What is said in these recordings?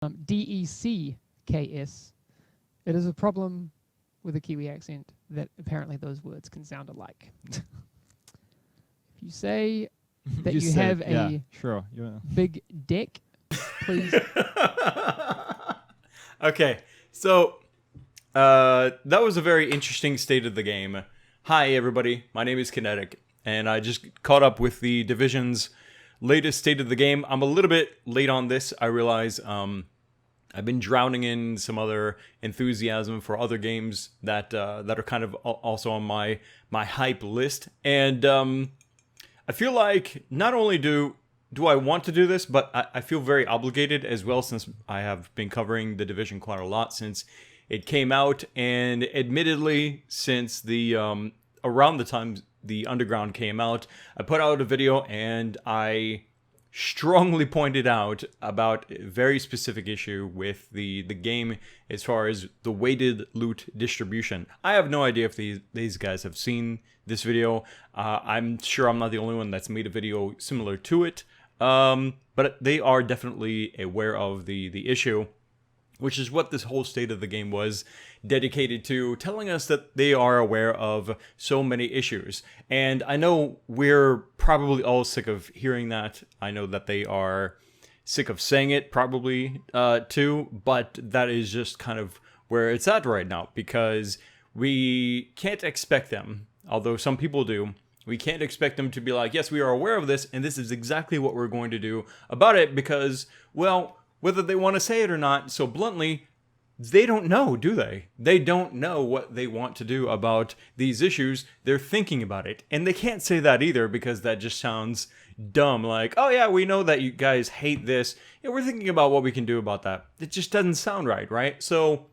DECKS. It is a problem with a Kiwi accent that apparently those words can sound alike. If you say that you have a big dick, please. Okay, so that was a very interesting state of the game. Hi, everybody. My name is Kinetic, and I just caught up with the Division's latest state of the game. I'm a little bit late on this. I realize I've been drowning in some other enthusiasm for other games that are kind of also on my hype list, and I feel like not only do I want to do this, but I feel very obligated as well, since I have been covering the Division quite a lot since it came out, and admittedly, since the around the time the Underground came out, I put out a video and I strongly pointed out about a very specific issue with the game as far as the weighted loot distribution. I have no idea if these guys have seen this video. I'm sure I'm not the only one that's made a video similar to it, but they are definitely aware of the issue, which is what this whole state of the game was dedicated to, telling us that they are aware of so many issues. And I know we're probably all sick of hearing that. I know that they are sick of saying it probably too, but that is just kind of where it's at right now, because we can't expect them, although some people do, we can't expect them to be like, yes, we are aware of this, and this is exactly what we're going to do about it, because, well, whether they want to say it or not, so bluntly, they don't know, do they? They don't know what they want to do about these issues. They're thinking about it. And they can't say that either, because that just sounds dumb. Like, oh yeah, we know that you guys hate this. Yeah, we're thinking about what we can do about that. It just doesn't sound right, right? So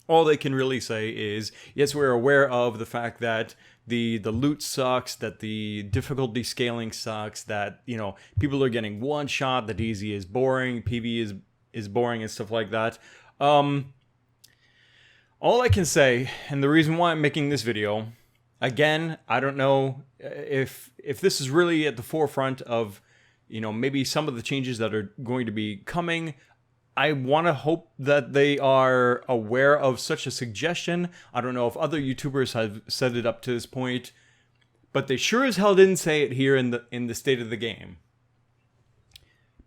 all they can really say is, yes, we're aware of the fact that the loot sucks, that the difficulty scaling sucks, that, you know, people are getting one shot, that DZ is boring, PvE is boring and stuff like that. All I can say, and the reason why I'm making this video, again, I don't know if this is really at the forefront of, you know, maybe some of the changes that are going to be coming. I want to hope that they are aware of such a suggestion. I don't know if other YouTubers have set it up to this point, but they sure as hell didn't say it here in the state of the game.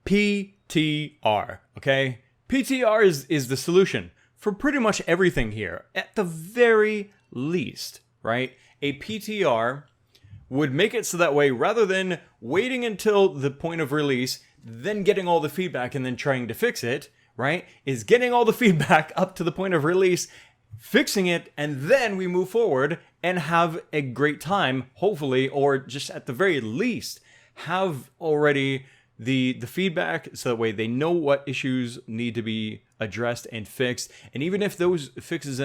PTR, okay? PTR is the solution for pretty much everything here, at the very least, right? A PTR would make it so that way, rather than waiting until the point of release, then getting all the feedback and then trying to fix it, right, is getting all the feedback up to the point of release, fixing it, and then we move forward and have a great time, hopefully, or just at the very least, have already the feedback, so that way they know what issues need to be addressed and fixed. And even if those fixes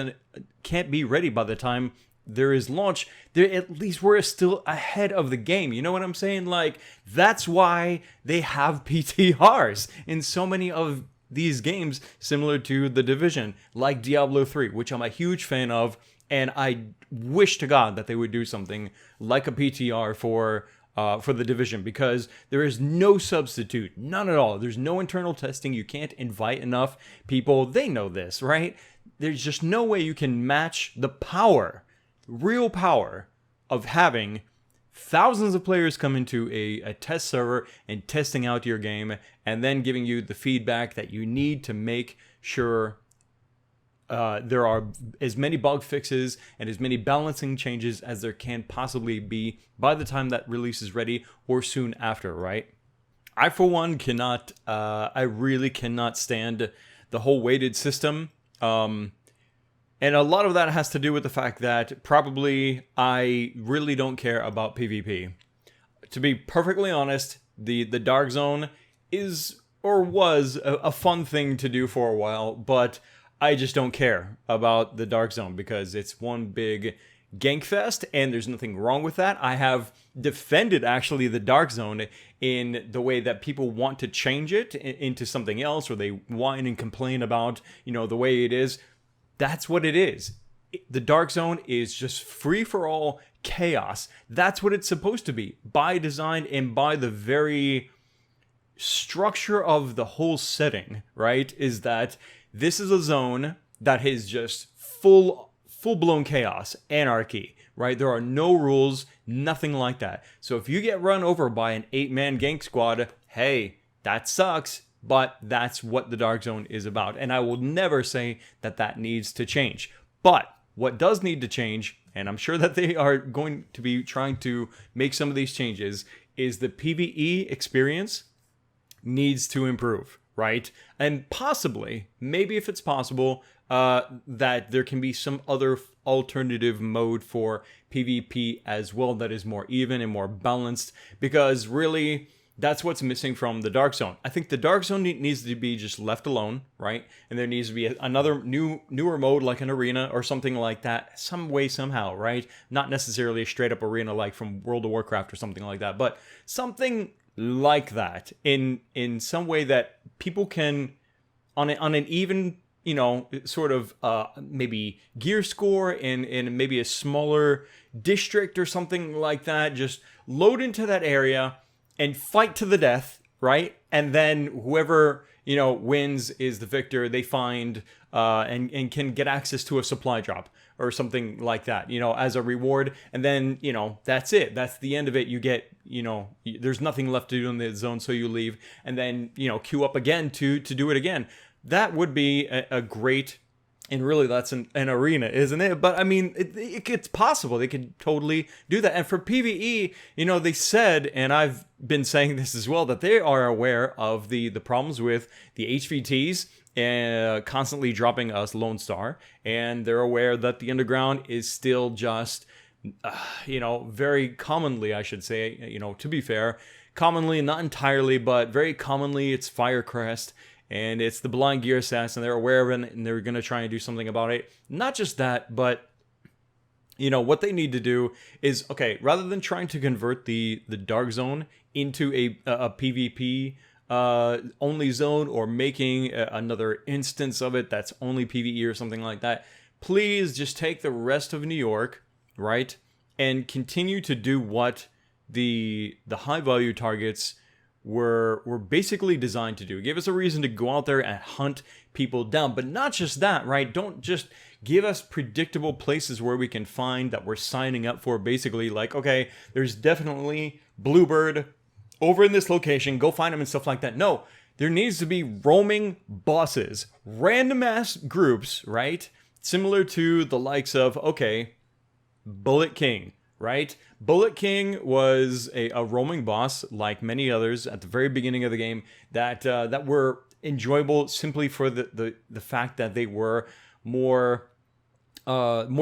can't be ready by the time there is launch, at least we're still ahead of the game. You know what I'm saying? Like, that's why they have PTRs in so many of these games, similar to The Division, like Diablo 3, which I'm a huge fan of, and I wish to God that they would do something like a PTR for The Division, because there is no substitute, none at all. There's no internal testing. You can't invite enough people. They know this, right? There's just no way you can match the power, real power, of having thousands of players come into a test server and testing out your game, and then giving you the feedback that you need to make sure there are as many bug fixes and as many balancing changes as there can possibly be by the time that release is ready, or soon after, right? I, for one, cannot, I really cannot stand the whole weighted system. And a lot of that has to do with the fact that probably I really don't care about PvP. To be perfectly honest, the Dark Zone is, or was, a fun thing to do for a while, but I just don't care about the Dark Zone, because it's one big gank fest, and there's nothing wrong with that. I have defended, actually, the Dark Zone in the way that people want to change it into something else, or they whine and complain about, you know, the way it is. That's what it is. The Dark Zone is just free-for-all chaos. That's what it's supposed to be, by design and by the very structure of the whole setting, right, is that this is a zone that is just full-blown chaos, anarchy, right? There are no rules, nothing like that. So if you get run over by an 8-man gank squad, hey, that sucks, but that's what the Dark Zone is about. And I will never say that that needs to change. But what does need to change, and I'm sure that they are going to be trying to make some of these changes, is the PvE experience needs to improve, right? And possibly, maybe if it's possible, that there can be some other alternative mode for PvP as well that is more even and more balanced, because really that's what's missing from the Dark Zone. I think the Dark Zone needs to be just left alone, right? And there needs to be another newer mode like an arena or something like that, some way, somehow, right? Not necessarily a straight up arena like from World of Warcraft or something like that, but something like that in some way that people can, on an even, you know, sort of maybe gear score in maybe a smaller district or something like that, just load into that area and fight to the death, right? And then whoever, you know, wins is the victor. They find and can get access to a supply drop or something like that, you know, as a reward. And then, you know, that's it. That's the end of it. You get, you know, there's nothing left to do in the zone, so you leave. And then, you know, queue up again to do it again. That would be a great... And really, that's an arena, isn't it? But I mean, it's possible. They could totally do that. And for PvE, you know, they said, and I've been saying this as well, that they are aware of the problems with the HVTs constantly dropping us Lone Star. And they're aware that the Underground is still just, you know, very commonly, I should say, you know, to be fair, commonly, not entirely, but very commonly, it's Firecrest. And it's the Blind Gear Assassin. They're aware of it, and they're going to try and do something about it. Not just that, but, you know, what they need to do is, okay, rather than trying to convert the Dark Zone into a PvP only zone, or making another instance of it that's only PvE or something like that, please just take the rest of New York, right, and continue to do what the high value targets were basically designed to do. Give us a reason to go out there and hunt people down. But not just that, right? Don't just give us predictable places where we can find that we're signing up for. Basically, like, okay, there's definitely Bluebird over in this location. Go find them and stuff like that. No, there needs to be roaming bosses. Random ass groups, right? Similar to the likes of, okay, Bullet King, right? Bullet King was a roaming boss, like many others, at the very beginning of the game that were enjoyable simply for the fact that they were more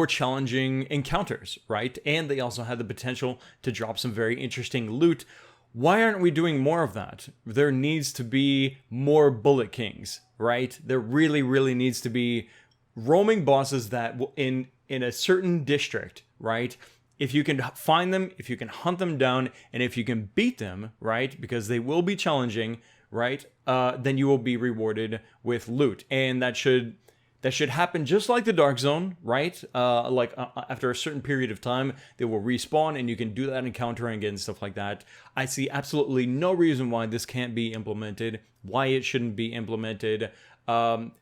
challenging encounters, right? And they also had the potential to drop some very interesting loot. Why aren't we doing more of that? There needs to be more Bullet Kings, right? There really, really needs to be roaming bosses that in a certain district, right? If you can find them, if you can hunt them down, and if you can beat them, right, because they will be challenging, right, then you will be rewarded with loot. And that should happen just like the Dark Zone, right? After a certain period of time, they will respawn, and you can do that encountering and stuff like that. I see absolutely no reason why this can't be implemented, why it shouldn't be implemented.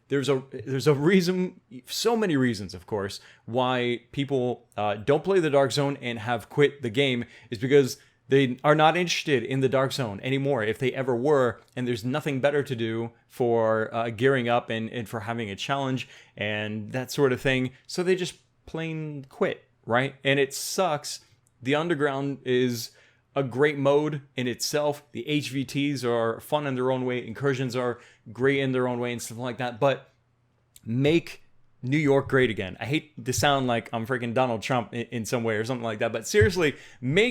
There's a reason, so many reasons, of course, why people don't play the Dark Zone and have quit the game, is because they are not interested in the Dark Zone anymore, if they ever were, and there's nothing better to do for gearing up and for having a challenge and that sort of thing, so they just plain quit, right? And it sucks. The Underground is a great mode in itself. The HVTs are fun in their own way. Incursions are great in their own way and stuff like that. But make New York great again. I hate to sound like I'm freaking Donald Trump in some way or something like that. But seriously,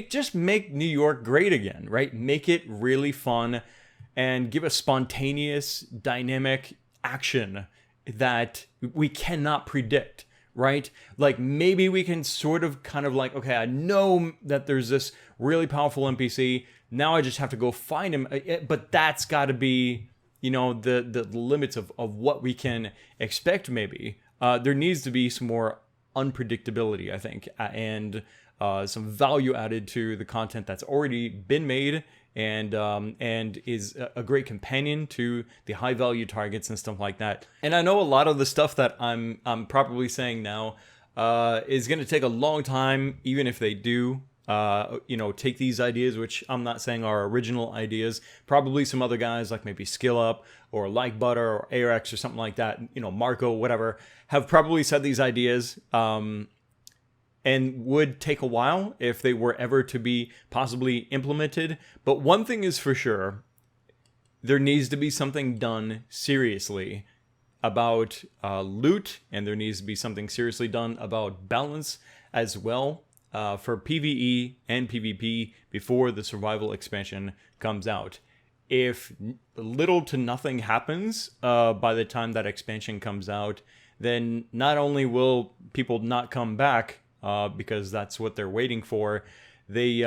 just make New York great again, right? Make it really fun and give a spontaneous, dynamic action that we cannot predict. Right? Like, maybe we can sort of kind of like, okay, I know that there's this really powerful NPC. Now I just have to go find him. But that's got to be, you know, the limits of what we can expect, maybe. There needs to be some more unpredictability, I think, and some value added to the content that's already been made and is a great companion to the high value targets and stuff like that. And I know a lot of the stuff that I'm probably saying now is going to take a long time, even if they do take these ideas, which I'm not saying are original ideas. Probably some other guys like maybe Skill Up or Like Butter or ARX or something like that, Marco, whatever, have probably said these ideas and would take a while if they were ever to be possibly implemented. But one thing is for sure, there needs to be something done seriously about loot, and there needs to be something seriously done about balance as well. For PvE and PvP before the survival expansion comes out. If little to nothing happens by the time that expansion comes out, then not only will people not come back because that's what they're waiting for, they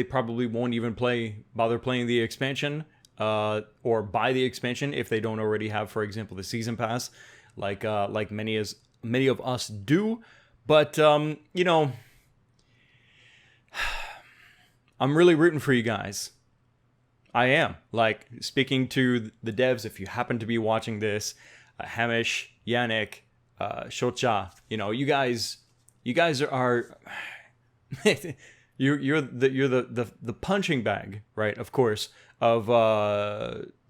probably won't even bother playing the expansion or buy the expansion if they don't already have, for example, the season pass, like many of us do. But, I'm really rooting for you guys. I am. Like, speaking to the devs, if you happen to be watching this, Hamish, Yannick, Shotcha, you guys are, you're the punching bag, right? Of course, of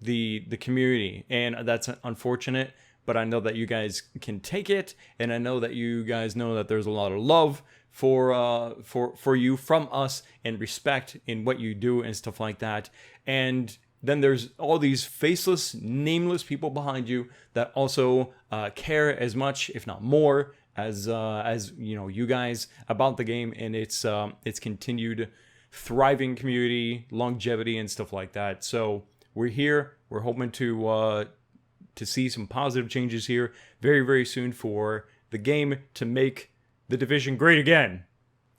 the community. And that's unfortunate. But I know that you guys can take it, and I know that you guys know that there's a lot of love for you from us, and respect in what you do and stuff like that. And then there's all these faceless, nameless people behind you that also care as much, if not more, as you guys about the game and its continued thriving community, longevity, and stuff like that. So we're here. We're hoping to see some positive changes here very, very soon for the game to make the Division great again.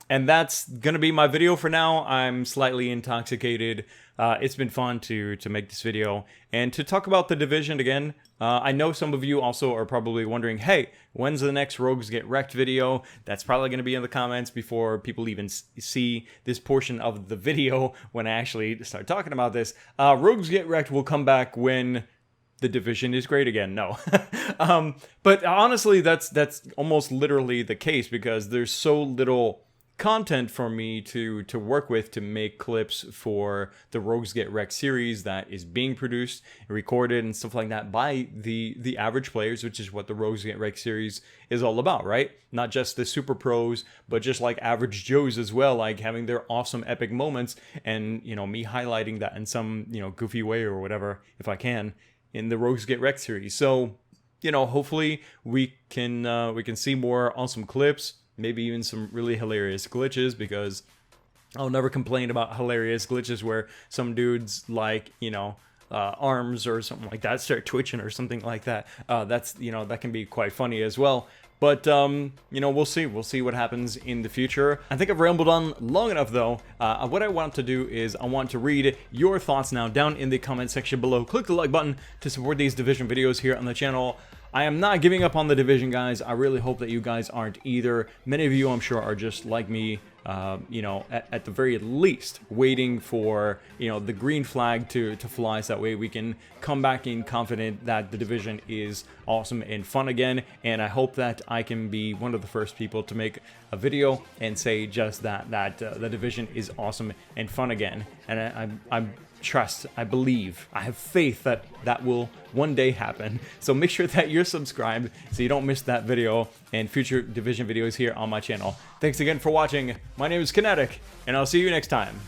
And that's going to be my video for now. I'm slightly intoxicated. It's been fun to make this video and to talk about the Division again. I know some of you also are probably wondering, hey, when's the next Rogues Get Wrecked video? That's probably going to be in the comments before people even see this portion of the video when I actually start talking about this. Rogues Get Wrecked will come back when the Division is great again. No. But honestly, that's almost literally the case, because there's so little content for me to work with to make clips for the Rogues Get Wrecked series that is being produced, recorded, and stuff like that by the average players, which is what the Rogues Get Wrecked series is all about, right? Not just the super pros, but just like average Joes as well, like having their awesome epic moments, and me highlighting that in some goofy way or whatever, if I can, in the Rogues Get Wrecked series. So, hopefully we can see more awesome clips, maybe even some really hilarious glitches, because I'll never complain about hilarious glitches where some dudes like, arms or something like that start twitching or something like that. That's, that can be quite funny as well. But, we'll see. We'll see what happens in the future. I think I've rambled on long enough, though. What I want to do is I want to read your thoughts now down in the comment section below. Click the like button to support these Division videos here on the channel. I am not giving up on the Division, guys. I really hope that you guys aren't either. Many of you, I'm sure, are just like me, at the very least, waiting for, the green flag to fly, so that way we can come back in confident that the Division is awesome and fun again. And I hope that I can be one of the first people to make a video and say just that the Division is awesome and fun again. And I believe, I have faith that that will one day happen. So make sure that you're subscribed so you don't miss that video and future Division videos here on my channel. Thanks again for watching. My name is Kinetic, and I'll see you next time.